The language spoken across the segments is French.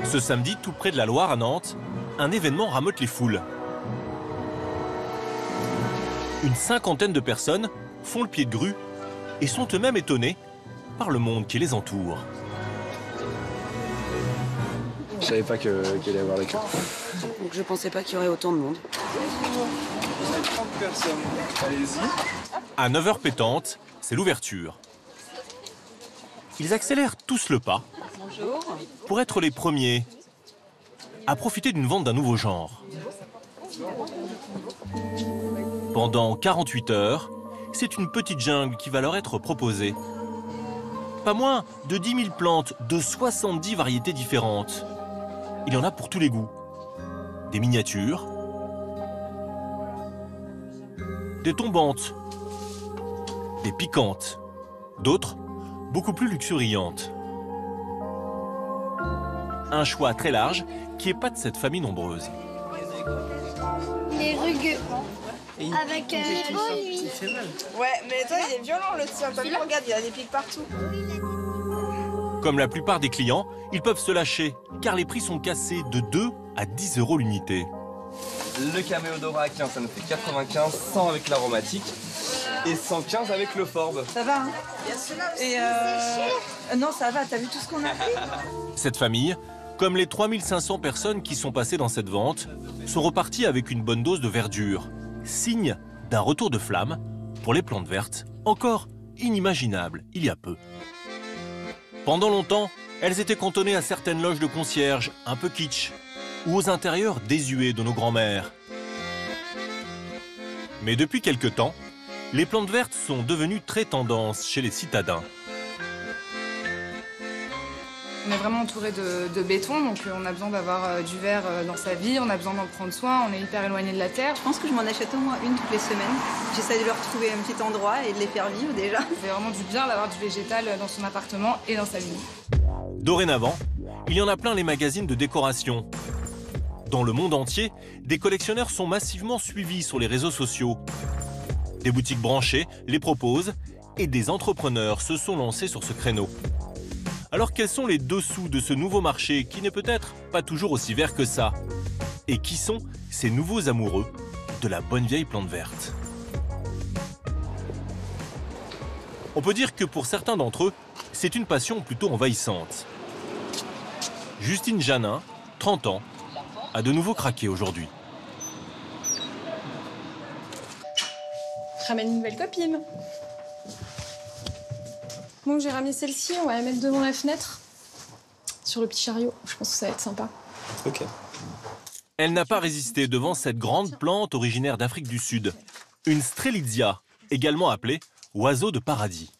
Ce samedi, tout près de la Loire à Nantes, un événement rameute les foules. Une cinquantaine de personnes font le pied de grue et sont eux-mêmes étonnés par le monde qui les entoure. Je savais pas qu'il allait y avoir la queue. Donc je pensais pas qu'il y aurait autant de monde. 30 personnes. Allez-y. À 9h pétantes, c'est l'ouverture. Ils accélèrent tous le pas pour être les premiers à profiter d'une vente d'un nouveau genre. Pendant 48 heures, c'est une petite jungle qui va leur être proposée. Pas moins de 10 000 plantes de 70 variétés différentes. Il y en a pour tous les goûts. Des miniatures, des tombantes, des piquantes, d'autres beaucoup plus luxuriantes. Un choix très large qui épate cette famille nombreuse. Les rugueux. Avec lui. Ouais, mais toi, il est violent le tien. T'as vu, regarde, il a des pics partout. Comme la plupart des clients, ils peuvent se lâcher car les prix sont cassés de 2 à 10 € l'unité. Le caméodora à 15, ça nous fait 95, 100 avec l'aromatique et 115 avec le forbe. Ça va, hein? Et non, ça va, t'as vu tout ce qu'on a pris? Cette famille, comme les 3500 personnes qui sont passées dans cette vente, sont reparties avec une bonne dose de verdure. Signe d'un retour de flamme pour les plantes vertes, encore inimaginables il y a peu. Pendant longtemps, elles étaient cantonnées à certaines loges de concierges, un peu kitsch, ou aux intérieurs désuets de nos grands-mères. Mais depuis quelque temps, les plantes vertes sont devenues très tendance chez les citadins. On est vraiment entouré de béton, donc on a besoin d'avoir du verre dans sa vie, on a besoin d'en prendre soin, on est hyper éloigné de la terre. Je pense que je m'en achète au moins une toutes les semaines. J'essaie de leur trouver un petit endroit et de les faire vivre déjà. Ça fait vraiment du bien d'avoir du végétal dans son appartement et dans sa vie. Dorénavant, il y en a plein les magazines de décoration. Dans le monde entier, des collectionneurs sont massivement suivis sur les réseaux sociaux. Des boutiques branchées les proposent et des entrepreneurs se sont lancés sur ce créneau. Alors quels sont les dessous de ce nouveau marché qui n'est peut-être pas toujours aussi vert que ça? Et qui sont ces nouveaux amoureux de la bonne vieille plante verte? On peut dire que pour certains d'entre eux, c'est une passion plutôt envahissante. Justine Janin, 30 ans, a de nouveau craqué aujourd'hui. Je ramène une nouvelle copine. Bon, j'ai ramené celle-ci, on va la mettre devant la fenêtre, sur le petit chariot. Je pense que ça va être sympa. Ok. Elle n'a pas résisté devant cette grande plante originaire d'Afrique du Sud. Une Strelitzia, également appelée oiseau de paradis.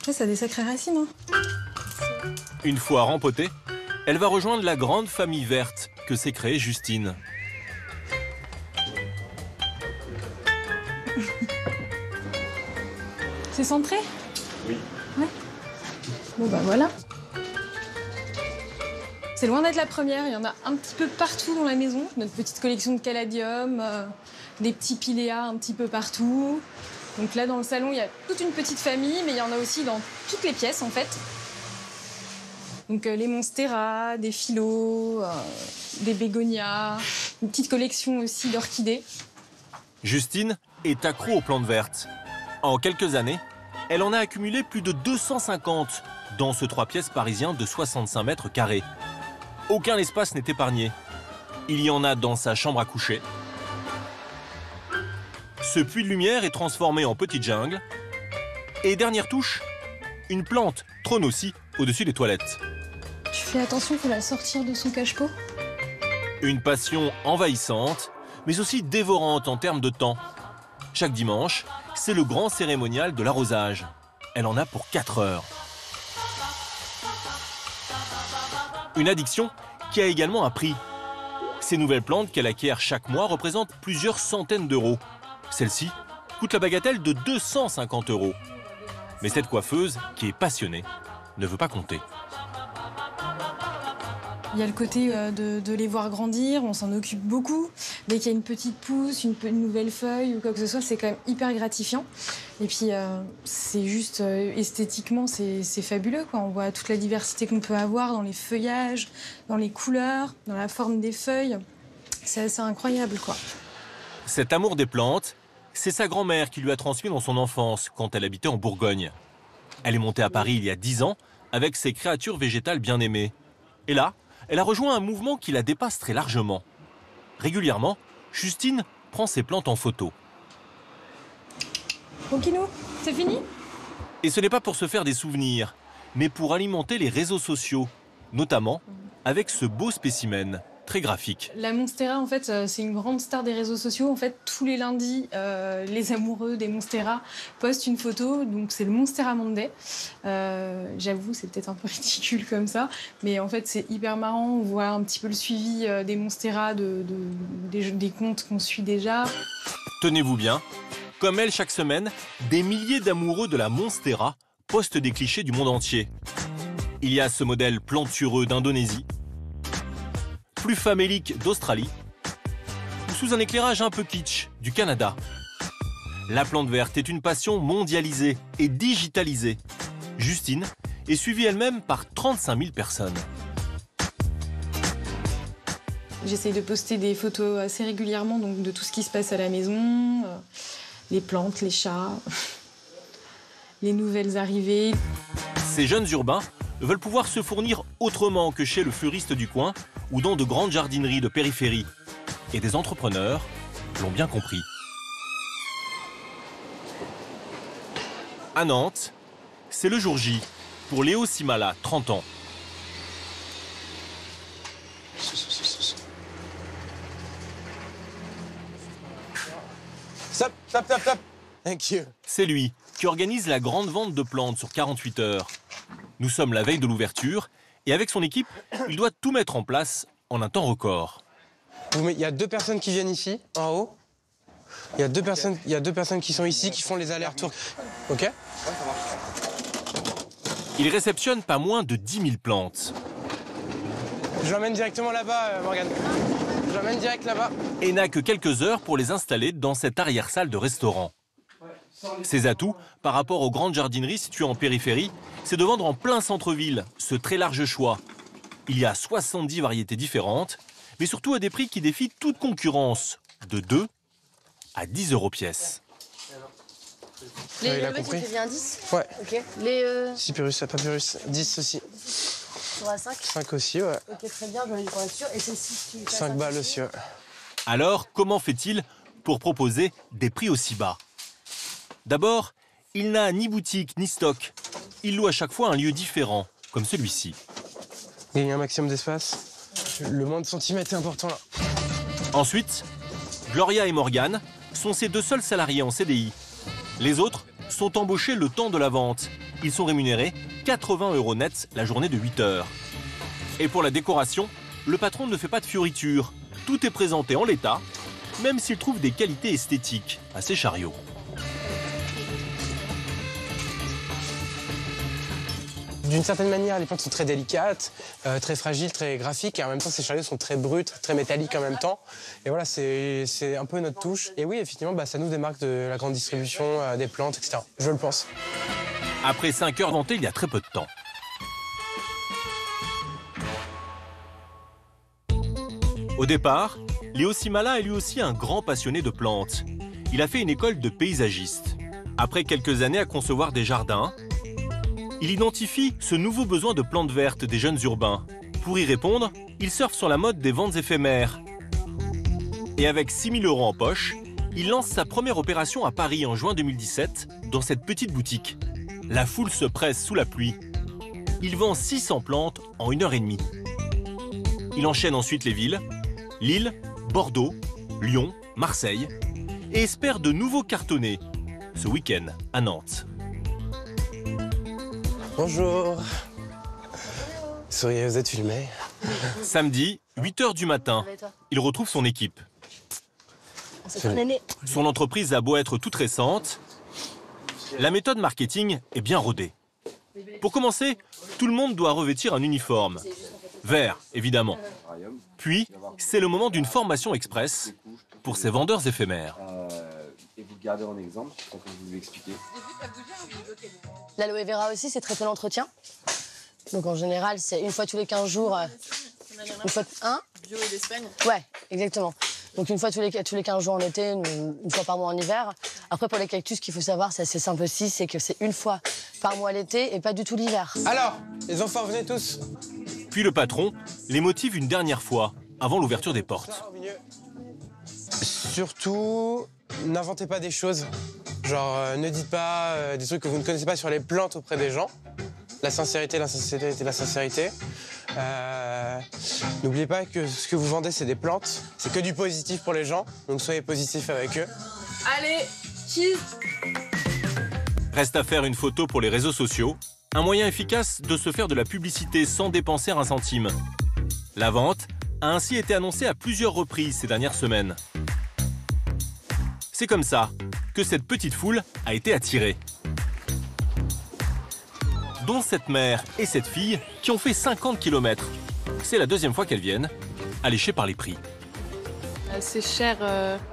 Ça a des sacrées racines, hein. Une fois rempotée, elle va rejoindre la grande famille verte que s'est créée Justine. C'est centré? Oui. Ouais. Bon bah voilà. C'est loin d'être la première, il y en a un petit peu partout dans la maison. Notre petite collection de caladium, des petits piléas un petit peu partout. Donc là dans le salon, il y a toute une petite famille, mais il y en a aussi dans toutes les pièces en fait. Donc les monstera, des phyllos, des bégonias, une petite collection aussi d'orchidées. Justine est accro aux plantes vertes. En quelques années, elle en a accumulé plus de 250 dans ce 3 pièces parisien de 65 mètres carrés. Aucun espace n'est épargné. Il y en a dans sa chambre à coucher. Ce puits de lumière est transformé en petite jungle. Et dernière touche, une plante trône aussi au-dessus des toilettes. Tu fais attention pour la sortir de son cache-pot? Une passion envahissante, mais aussi dévorante en termes de temps. Chaque dimanche, c'est le grand cérémonial de l'arrosage. Elle en a pour 4 heures. Une addiction qui a également un prix. Ces nouvelles plantes qu'elle acquiert chaque mois représentent plusieurs centaines d'euros. Celle-ci coûte la bagatelle de 250 €. Mais cette coiffeuse, qui est passionnée, ne veut pas compter. Il y a le côté de les voir grandir, on s'en occupe beaucoup. Dès qu'il y a une petite pousse, une nouvelle feuille ou quoi que ce soit, c'est quand même hyper gratifiant. Et puis, c'est juste esthétiquement, c'est fabuleux, quoi. On voit toute la diversité qu'on peut avoir dans les feuillages, dans les couleurs, dans la forme des feuilles. C'est assez incroyable, quoi. Cet amour des plantes, c'est sa grand-mère qui lui a transmis dans son enfance, quand elle habitait en Bourgogne. Elle est montée à Paris il y a 10 ans, avec ses créatures végétales bien aimées. Et là, elle a rejoint un mouvement qui la dépasse très largement. Régulièrement, Justine prend ses plantes en photo. Coquinou, c'est fini? Et ce n'est pas pour se faire des souvenirs, mais pour alimenter les réseaux sociaux, notamment avec ce beau spécimen, très graphique. La Monstera, en fait, c'est une grande star des réseaux sociaux. En fait, tous les lundis, les amoureux des Monstera postent une photo. Donc, c'est le Monstera Monday. J'avoue, c'est peut-être un peu ridicule comme ça. Mais en fait, c'est hyper marrant. On voit un petit peu le suivi des Monstera, des comptes qu'on suit déjà. Tenez-vous bien, comme elle, chaque semaine, des milliers d'amoureux de la Monstera postent des clichés du monde entier. Il y a ce modèle plantureux d'Indonésie, plus famélique d'Australie, ou sous un éclairage un peu kitsch du Canada. La plante verte est une passion mondialisée et digitalisée. Justine est suivie elle-même par 35 000 personnes. J'essaye de poster des photos assez régulièrement, donc de tout ce qui se passe à la maison, les plantes, les chats, les nouvelles arrivées. Ces jeunes urbains veulent pouvoir se fournir autrement que chez le fleuriste du coin ou dans de grandes jardineries de périphérie. Et des entrepreneurs l'ont bien compris. À Nantes, c'est le jour J pour Léo Simala, 30 ans. Stop, stop, stop, stop. Thank you. C'est lui qui organise la grande vente de plantes sur 48 heures. Nous sommes la veille de l'ouverture et avec son équipe, il doit tout mettre en place en un temps record. Il y a 2 personnes qui viennent ici, en haut. Il y a deux personnes qui sont ici, qui font les allers-retours. OK? Il réceptionne pas moins de 10 000 plantes. Je l'emmène directement là-bas, Morgane. Je l'emmène direct là-bas. Et n'a que quelques heures pour les installer dans cette arrière-salle de restaurant. Ses atouts, par rapport aux grandes jardineries situées en périphérie, c'est de vendre en plein centre-ville ce très large choix. Il y a 70 variétés différentes, mais surtout à des prix qui défient toute concurrence, de 2 à 10 € pièce. Il a Le mec, compris. il fait bien 10? Ouais. Ok. Les... 6 Pyrrhus, papyrus, 10 aussi. Sur la 5? 5 aussi, ouais. Ok, très bien, j'en ai pour être sûr. Et celle-ci, tu me fais 5 balles aussi, ouais. Alors, comment fait-il pour proposer des prix aussi bas? D'abord, il n'a ni boutique ni stock. Il loue à chaque fois un lieu différent, comme celui-ci. Gagner un maximum d'espace. Le moins de centimètres est important, là. Ensuite, Gloria et Morgane sont ses 2 seuls salariés en CDI. Les autres sont embauchés le temps de la vente. Ils sont rémunérés 80 € nets la journée de 8 heures. Et pour la décoration, le patron ne fait pas de fioritures. Tout est présenté en l'état, même s'il trouve des qualités esthétiques à ses chariots. D'une certaine manière, les plantes sont très délicates, très fragiles, très graphiques, et en même temps, ces chariots sont très bruts, très métalliques en même temps. Et voilà, c'est un peu notre touche. Et oui, effectivement, ça nous démarque de la grande distribution des plantes, etc. Je le pense. Après 5 heures ventées, il y a très peu de temps. Au départ, Léo Simala est lui aussi un grand passionné de plantes. Il a fait une école de paysagiste. Après quelques années à concevoir des jardins, il identifie ce nouveau besoin de plantes vertes des jeunes urbains. Pour y répondre, il surfe sur la mode des ventes éphémères. Et avec 6 000 € en poche, il lance sa première opération à Paris en juin 2017, dans cette petite boutique. La foule se presse sous la pluie. Il vend 600 plantes en 1h30. Il enchaîne ensuite les villes, Lille, Bordeaux, Lyon, Marseille, et espère de nouveaux cartonnés, ce week-end à Nantes. Bonjour. Souriez, vous êtes filmé. Samedi, 8 h du matin, il retrouve son équipe. Son entreprise a beau être toute récente, la méthode marketing est bien rodée. Pour commencer, tout le monde doit revêtir un uniforme. Vert, évidemment. Puis, c'est le moment d'une formation express pour ces vendeurs éphémères. et vous le gardez en exemple, tant que vous lui expliquez. L'aloe vera aussi, c'est très peu l'entretien. Donc en général, c'est une fois tous les 15 jours. Une fois... Bio et d'Espagne. Ouais, exactement. Donc une fois tous les 15 jours en été, une fois par mois en hiver. Après, pour les cactus, ce qu'il faut savoir, c'est assez simple aussi, c'est que c'est une fois par mois l'été et pas du tout l'hiver. Alors, les enfants, venez tous. Puis le patron les motive une dernière fois, avant l'ouverture des portes. Surtout, n'inventez pas des choses. Genre, ne dites pas des trucs que vous ne connaissez pas sur les plantes auprès des gens. La sincérité, la sincérité, la sincérité. N'oubliez pas que ce que vous vendez, c'est des plantes. C'est que du positif pour les gens, donc soyez positifs avec eux. Allez, cheese. Reste à faire une photo pour les réseaux sociaux, un moyen efficace de se faire de la publicité sans dépenser un centime. La vente a ainsi été annoncée à plusieurs reprises ces dernières semaines. C'est comme ça que cette petite foule a été attirée. Dont cette mère et cette fille qui ont fait 50 km. C'est la deuxième fois qu'elles viennent, alléchées par les prix. C'est cher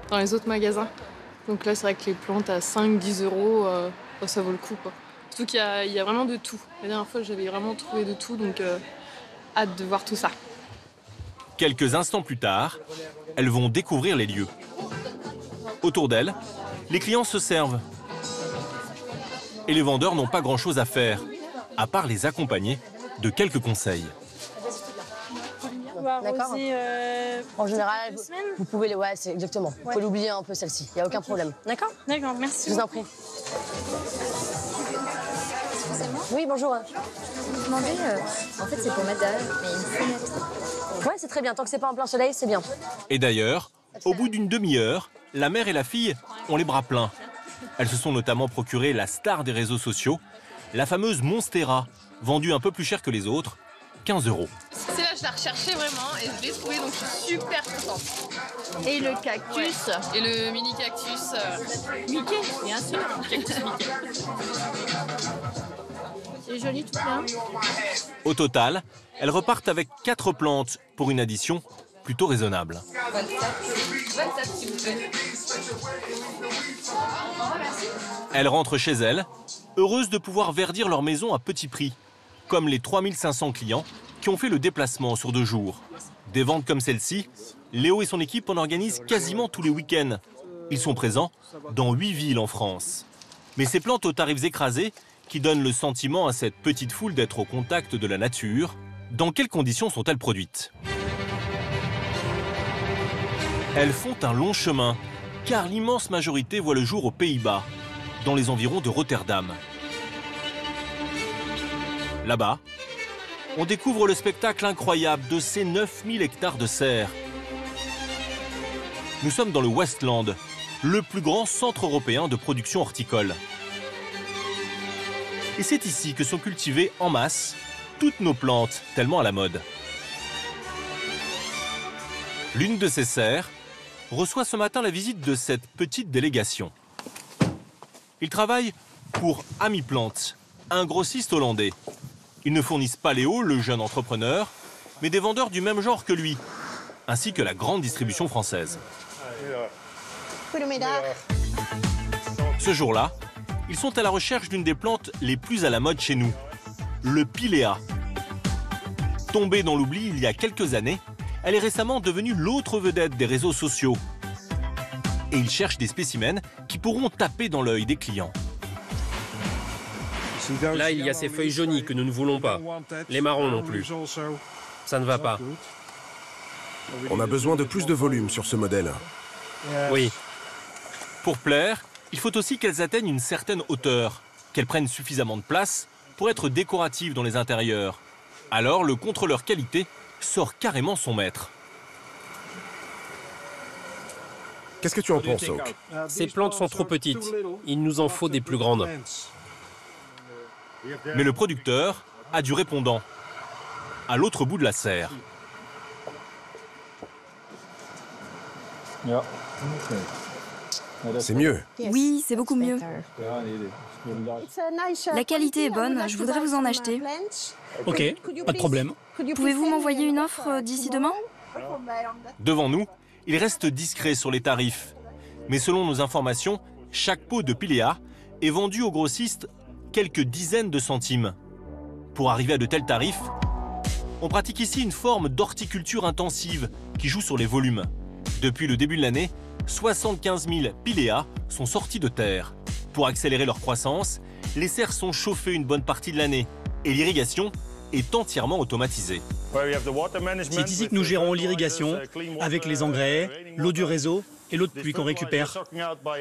dans les autres magasins. Donc là, c'est vrai que les plantes à 5-10 euros, ça vaut le coup, quoi. Surtout qu'il y a vraiment de tout. La dernière fois, j'avais vraiment trouvé de tout, donc hâte de voir tout ça. Quelques instants plus tard, elles vont découvrir les lieux. Autour d'elles, les clients se servent. Et les vendeurs n'ont pas grand-chose à faire, à part les accompagner de quelques conseils. D'accord. En général, vous pouvez les... Ouais, c'est exactement. Vous pouvez l'oublier un peu, celle-ci. Il n'y a aucun problème. D'accord? D'accord, merci. Je vous en prie. Oui, bonjour. Je me demandais, en fait, c'est pour mettre derrière, mais une fenêtre. Ouais, c'est très bien. Tant que c'est pas en plein soleil, c'est bien. Et d'ailleurs, au bout d'une demi-heure, la mère et la fille ont les bras pleins. Elles se sont notamment procuré la star des réseaux sociaux, la fameuse Monstera, vendue un peu plus cher que les autres, 15 €. C'est là, je la recherchais vraiment et je l'ai trouvée, donc je suis super contente. Et le cactus. Ouais. Et le mini cactus. Mickey, bien sûr. Cactus Mickey. C'est joli tout bien. Au total, elles repartent avec 4 plantes pour une addition plutôt raisonnable. 27, s'il vous plaît. Elles rentrent chez elles, heureuses de pouvoir verdir leur maison à petit prix, comme les 3500 clients qui ont fait le déplacement sur 2 jours. Des ventes comme celle-ci, Léo et son équipe en organisent quasiment tous les week-ends. Ils sont présents dans 8 villes en France. Mais ces plantes aux tarifs écrasés, qui donnent le sentiment à cette petite foule d'être au contact de la nature, dans quelles conditions sont-elles produites? Elles font un long chemin, car l'immense majorité voit le jour aux Pays-Bas, dans les environs de Rotterdam. Là-bas, on découvre le spectacle incroyable de ces 9000 hectares de serres. Nous sommes dans le Westland, le plus grand centre européen de production horticole. Et c'est ici que sont cultivées en masse toutes nos plantes, tellement à la mode. L'une de ces serres reçoit ce matin la visite de cette petite délégation. Ils travaillent pour Ami Plante, un grossiste hollandais. Ils ne fournissent pas Léo, le jeune entrepreneur, mais des vendeurs du même genre que lui, ainsi que la grande distribution française. Ce jour-là, ils sont à la recherche d'une des plantes les plus à la mode chez nous, le Pilea. Tombée dans l'oubli il y a quelques années, elle est récemment devenue l'autre vedette des réseaux sociaux. Et ils cherchent des spécimens qui pourront taper dans l'œil des clients. Là, il y a ces feuilles jaunies que nous ne voulons pas. Les marrons non plus. Ça ne va pas. On a besoin de plus de volume sur ce modèle. Oui. Pour plaire, il faut aussi qu'elles atteignent une certaine hauteur, qu'elles prennent suffisamment de place pour être décoratives dans les intérieurs. Alors, le contrôleur qualité sort carrément son maître. Qu'est-ce que tu en penses, Oak? Ces plantes sont trop petites. Il nous en faut des plus grandes. Mais le producteur a du répondant, à l'autre bout de la serre. C'est mieux. Oui, c'est beaucoup mieux. La qualité est bonne, je voudrais vous en acheter. Ok, pas de problème. Pouvez-vous m'envoyer une offre d'ici demain? Devant nous, il reste discret sur les tarifs. Mais selon nos informations, Chaque pot de Pilea est vendu aux grossistes quelques dizaines de centimes. Pour arriver à de tels tarifs, on pratique ici une forme d'horticulture intensive qui joue sur les volumes. Depuis le début de l'année, 75 000 Pilea sont sortis de terre. Pour accélérer leur croissance, les serres sont chauffées une bonne partie de l'année et l'irrigation est entièrement automatisée. C'est ici que nous gérons l'irrigation, avec les engrais, l'eau du réseau et l'eau de pluie qu'on récupère.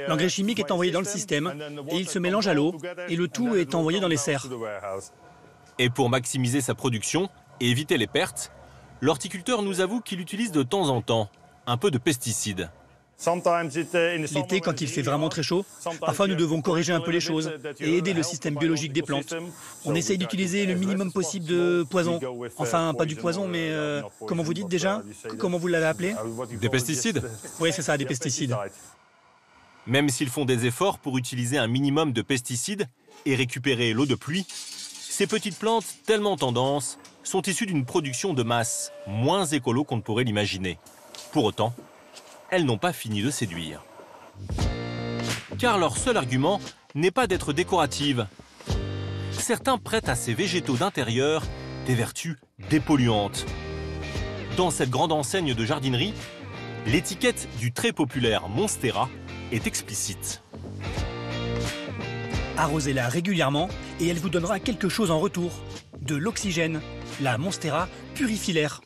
L'engrais chimique est envoyé dans le système et il se mélange à l'eau et le tout est envoyé dans les serres. Et pour maximiser sa production et éviter les pertes, l'horticulteur nous avoue qu'il utilise de temps en temps un peu de pesticides. L'été, quand il fait vraiment très chaud, parfois nous devons corriger un peu les choses et aider le système biologique des plantes. On essaye d'utiliser le minimum possible de poison. Enfin, pas du poison, mais comment vous dites déjà? Comment vous l'avez appelé? Des pesticides? Oui, c'est ça, des pesticides. Même s'ils font des efforts pour utiliser un minimum de pesticides et récupérer l'eau de pluie, ces petites plantes tellement tendances sont issues d'une production de masse moins écolo qu'on ne pourrait l'imaginer. Pour autant, elles n'ont pas fini de séduire. Car leur seul argument n'est pas d'être décoratives. Certains prêtent à ces végétaux d'intérieur des vertus dépolluantes. Dans cette grande enseigne de jardinerie, l'étiquette du très populaire Monstera est explicite. Arrosez-la régulièrement et elle vous donnera quelque chose en retour. De l'oxygène. La Monstera purifie l'air.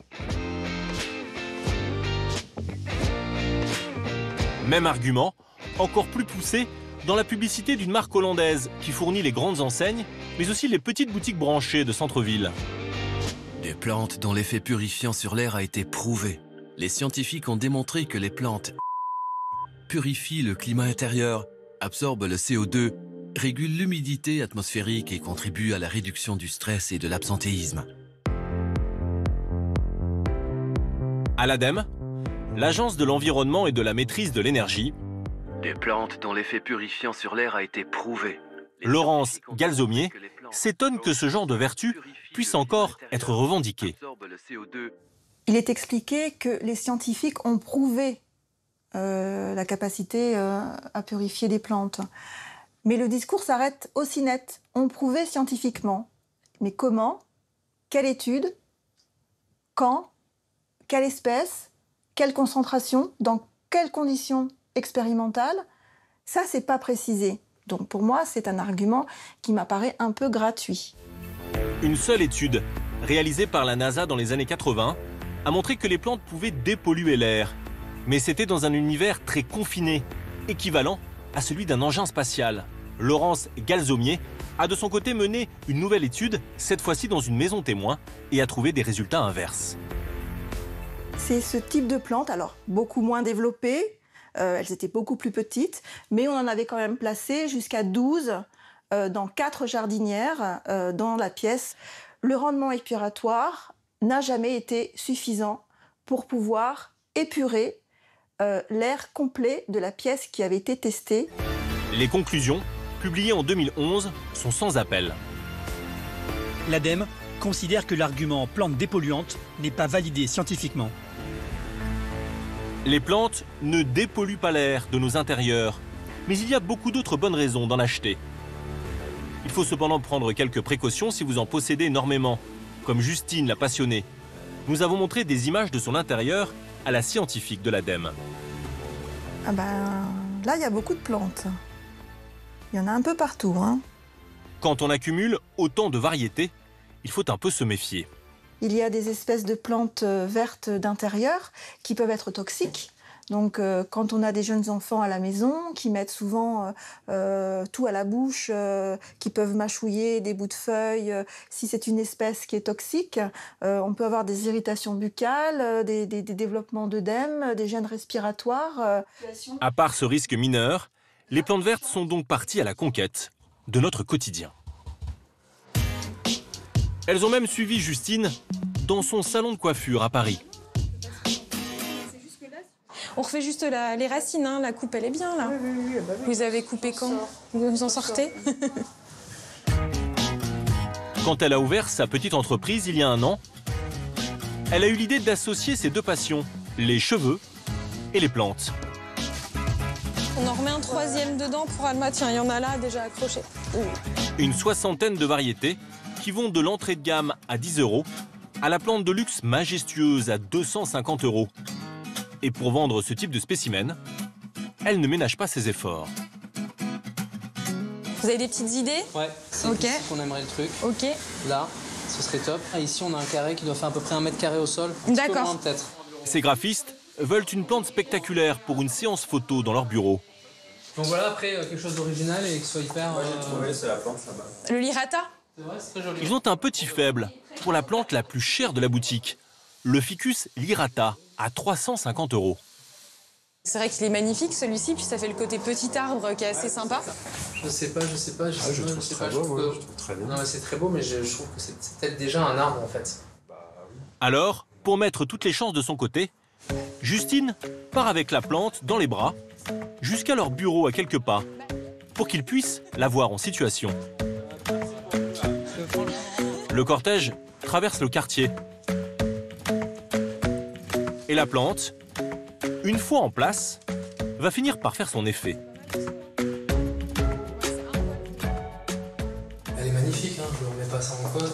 Même argument, encore plus poussé, dans la publicité d'une marque hollandaise qui fournit les grandes enseignes, mais aussi les petites boutiques branchées de centre-ville. Des plantes dont l'effet purifiant sur l'air a été prouvé. Les scientifiques ont démontré que les plantes purifient le climat intérieur, absorbent le CO2, régulent l'humidité atmosphérique et contribuent à la réduction du stress et de l'absentéisme. À l'ADEME, l'Agence de l'environnement et de la maîtrise de l'énergie, des plantes dont l'effet purifiant sur l'air a été prouvé. Laurence Galzomier s'étonne que ce genre de vertu puisse encore être revendiqué. Il est expliqué que les scientifiques ont prouvé la capacité à purifier des plantes. Mais le discours s'arrête aussi net. On prouvait scientifiquement. Mais comment? Quelle étude? Quand? Quelle espèce? Quelle concentration? Dans quelles conditions expérimentales? Ça, c'est pas précisé. Donc pour moi, c'est un argument qui m'apparaît un peu gratuit. Une seule étude, réalisée par la NASA dans les années 80, a montré que les plantes pouvaient dépolluer l'air. Mais c'était dans un univers très confiné, équivalent à celui d'un engin spatial. Laurence Galzomier a de son côté mené une nouvelle étude, cette fois-ci dans une maison témoin, et a trouvé des résultats inverses. C'est ce type de plantes, alors beaucoup moins développées, elles étaient beaucoup plus petites, mais on en avait quand même placé jusqu'à 12 dans 4 jardinières dans la pièce. Le rendement épuratoire n'a jamais été suffisant pour pouvoir épurer l'air complet de la pièce qui avait été testée. Les conclusions, publiées en 2011, sont sans appel. L'ADEME considère que l'argument plante dépolluante n'est pas validé scientifiquement. Les plantes ne dépolluent pas l'air de nos intérieurs, mais il y a beaucoup d'autres bonnes raisons d'en acheter. Il faut cependant prendre quelques précautions si vous en possédez énormément, comme Justine la passionnée. Nous avons montré des images de son intérieur à la scientifique de l'ADEME. Ah ben, là, il y a beaucoup de plantes. Il y en a un peu partout, hein. Quand on accumule autant de variétés, il faut un peu se méfier. Il y a des espèces de plantes vertes d'intérieur qui peuvent être toxiques. Donc, quand on a des jeunes enfants à la maison qui mettent souvent tout à la bouche, qui peuvent mâchouiller des bouts de feuilles, si c'est une espèce qui est toxique, on peut avoir des irritations buccales, des développements d'œdème, des gènes respiratoires. À part ce risque mineur, les plantes vertes sont donc parties à la conquête de notre quotidien. Elles ont même suivi Justine dans son salon de coiffure à Paris. On refait juste les racines, hein. La coupe elle est bien là. Oui. Vous avez coupé quand? Vous en sortez? Quand elle a ouvert sa petite entreprise il y a 1 an, elle a eu l'idée d'associer ses 2 passions, les cheveux et les plantes. On en remet un troisième dedans pour Alma. Tiens, il y en a là déjà accroché. Une soixantaine de variétés qui vont de l'entrée de gamme à 10 € à la plante de luxe majestueuse à 250 €. Et pour vendre ce type de spécimen, elle ne ménage pas ses efforts. Vous avez des petites idées? Ouais, c'est Ok. ici qu'on aimerait le truc. Ok. Là, ce serait top. Et ici, on a un carré qui doit faire à peu près 1 mètre carré au sol. D'accord. Peut-être. Ces graphistes veulent une plante spectaculaire pour une séance photo dans leur bureau. Donc voilà, après, quelque chose d'original et qui soit hyper... Ouais, j'ai trouvé, c'est la plante là-bas. Le lirata? C'est vrai, c'est très joli. Ils ont un petit faible pour la plante la plus chère de la boutique, le ficus lirata, à 350 €. C'est vrai qu'il est magnifique celui-ci, puis ça fait le côté petit arbre qui est assez sympa. Je sais pas. Je trouve très beau, moi. Je trouve très bien. Non, mais c'est très beau, mais je trouve que c'est peut-être déjà un arbre, en fait. Alors, pour mettre toutes les chances de son côté, Justine part avec la plante dans les bras jusqu'à leur bureau à quelques pas pour qu'ils puissent la voir en situation. Le cortège traverse le quartier. Et la plante, une fois en place, va finir par faire son effet. Elle est magnifique, hein, je ne remets pas ça en cause.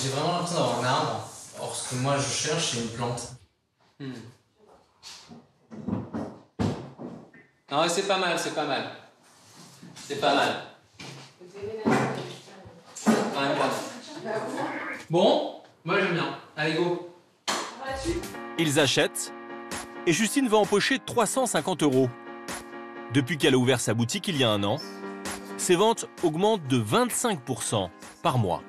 J'ai vraiment l'impression d'avoir un arbre. Or, ce que moi je cherche, c'est une plante. Non, c'est pas mal, c'est pas mal. C'est pas mal. Quand même pas mal. Bon, moi j'aime bien. Allez, go. Ils achètent et Justine va empocher 350 €. Depuis qu'elle a ouvert sa boutique il y a 1 an, ses ventes augmentent de 25% par mois.